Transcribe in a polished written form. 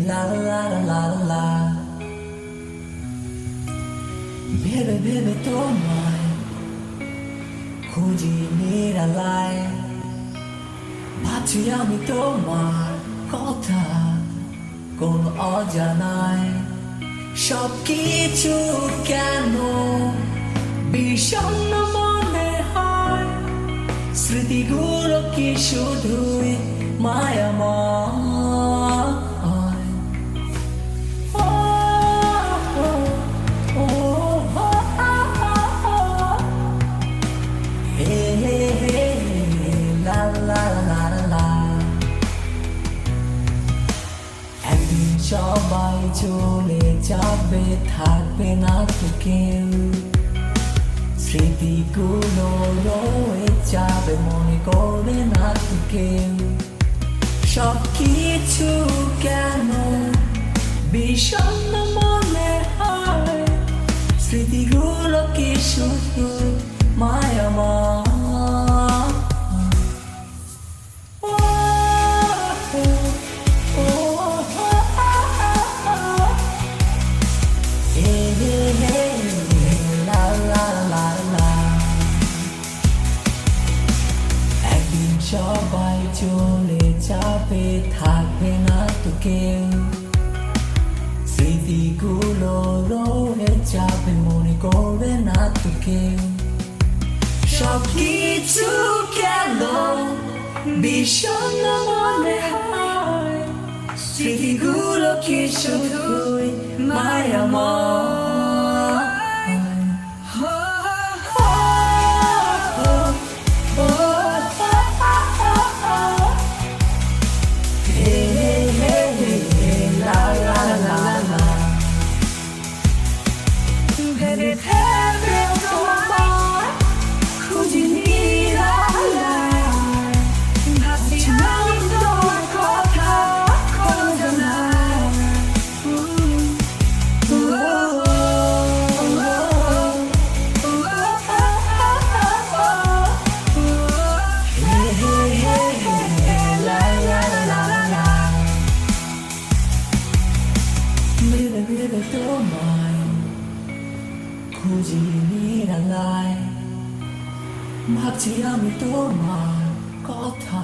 la la la la la ভেবে ভেবে তোমায় খুঁজি নিরালায় ভাবছি আমি তোমার কথা কোন অজানায় সব কিছু কেন বিষণ্ণ মনে হয় স্মৃতিগুলো কি শুধুই মায়াময় একদিন সবাই চলে যাবে থাকবে না তো কেউ স্মৃতিগুলো রয়ে যাবে মনে করবে না তো কেউ সব কিছু কেন বিষণ্ণ মনে হয় স্মৃতিগুলো কি শুধু মায়াময় সবাই চলে যাবে থাকবে না তো কেউ স্মৃতিগুলো রয়ে যাবে মনে করবে না তো কেউ সব কিছু কেন বিষণ্ণ মনে হয় স্মৃতিগুলো কি শুধুই মায়াময় ভেবে তোমায় খুঁজি নিরালায় ভাবছি আমি তোমার কথা